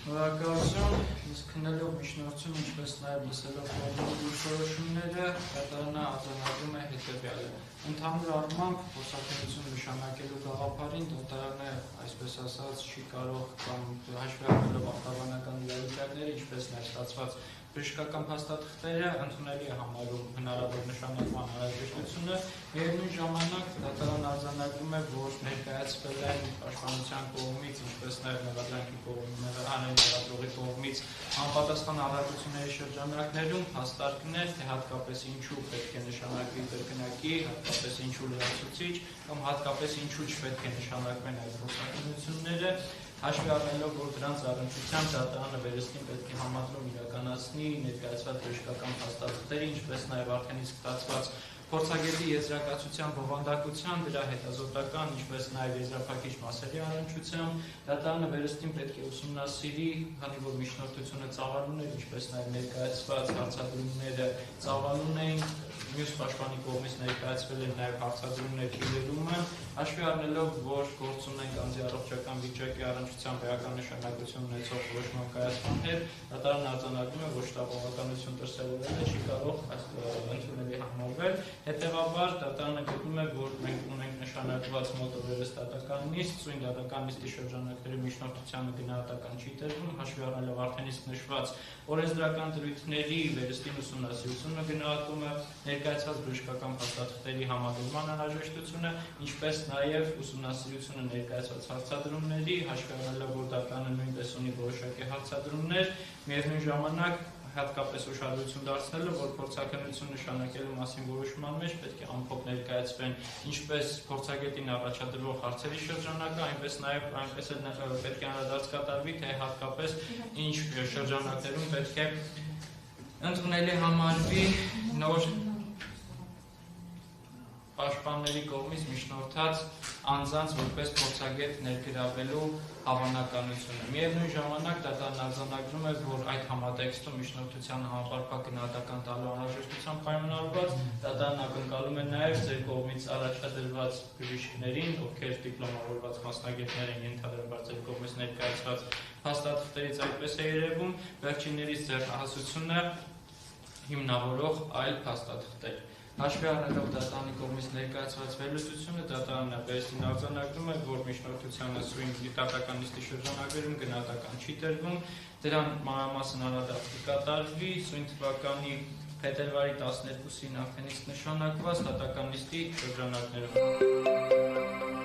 Շնորհակալություն, իսկ քննելով միջնորդությունը, ինչպես նաև լսելով կողմերի որոշումները, կատարանը արձանագրում է հետևյալը։ Ընդհանուր առմամբ, փորձաքննություն նշանակելու գաղափարին դատարանը, այսպես ասած, չի կարող կամ հաշվի առնելով արտաբանական իրավիճակները, ինչպես նաև ստացված բժշկական փաստաթղթերը, ընդունելի է համարում հնարավոր նշանակման անհրաժեշտությունը, միևնույն ժամանակ դատարանը արձանագրում է, որ ներկայացվել են պաշտպանության կողմից, ինչպես նաև մեղադրանքի կողմից անպատասխան առարկությունների շրջանակներում հաստարկներ, թե հատկապես ինչու պետք է նշանակվի կրկնակի, հատկապես ինչու լրացուցիչ կամ հատկապես ինչու չպետք է նշանակվեն այդ փորձաքննությունները, հաշվի առնելով, որ դրանց առնչությամբ դատարանը վերստին պետք է համադրում իրականացնի ներկայացված բժշկական փաստաթղթերի, ինչպես նաև արդեն իսկ ստացված փորձագետի եզրակացության բովանդակության, դրա հետազոտական, ինչպես նաև եզրափակիչ մասերի առնչությամբ, դատարանը վերստին պետք է ուսումնասիրի, քանի որ միջնորդությունը ծավալուն էր, ինչպես նաև ներկայացված հարցադրումները ծավալուն էին, մյուս պաշտպանի կողմից ներկայացվել են նաև հարցադրումներ քիլերումը, հաշվի առնելով, որ գործում ենք անձի առողջական վիճակի առնչությամբ էական նշանակություն ունեցող որոշման կայացմաններ, դատարանը արձանագրում է, որ շտապողականություն դրսևորելը չի կարող ընդունելի համարվել, հետևաբար դատարանը գտնում է, որ մենք ունենք նշանակված մոտավորապես դատական նիստ, սույն դատական նիստի շրջանակների միջնորդությանը գնահատական չի տրվում, հաշվի առնելով արդեն իսկ նշված օրենսդրական դրույթների վերստին ուսումնասիրությունը գնահատումը, ներկայացված բժշկական փաստաթղթերի համադրման անհրաժեշտությունը, ինչպես նաև ուսումնասիրությունը ներկայացված հարցադրումների, հաշվի առնելով, որ դատարանը նույնպես ունի որոշակի հարցադրումներ, միևնույն ժամանակ հատկապես ուշադրություն դարձնելը, որ փորձաքննություն նշանակելու մասին որոշման մեջ պետք է ամփոփ ներկայացվեն ինչպես փորձագետին առաջադրվող հարցերի շրջանակը, այնպես էլ պետք է անդրադարձ կատարվի, թե հատկապես ինչ շրջանակներում պետք է ընդունելի համարվի նոր պաշտպանների կողմից միջնորդած անձանց որպես փորձագետ ներգրավելու հավանականությունը։ Միևնույն ժամանակ դատարանն արձանագրում է, որ այդ համատեքստում միջնորդությանը համապարփակ գնահատական տալու անհրաժեշտությամբ պայմանավորված, դատարանն ակնկալում է նաև ձեր կողմից առաջադրված բժիշկներին, ովքեր դիպլոմավորված մասնագետներ են, ենթադրաբար ձեր կողմից ներկայացված փաստաթղթերից այդպես է երևում, վերջիններից ձեռնահասությունը հիմնավորող այլ փաստաթղթեր։ Հաշվի առնելով դատարանի կողմից ներկայացված վերլուծությունը, դատարանը վերստին արձանագրում է, որ միջնորդությանը սույն դատական նիստի շրջանակներում գնահատական չի տրվում, դրան մանրամասն անդրադարձ կկատարվի սույն թվականի փետրվարի 12-ին արդեն իսկ նշանակված դատական նիստի շրջանակներում։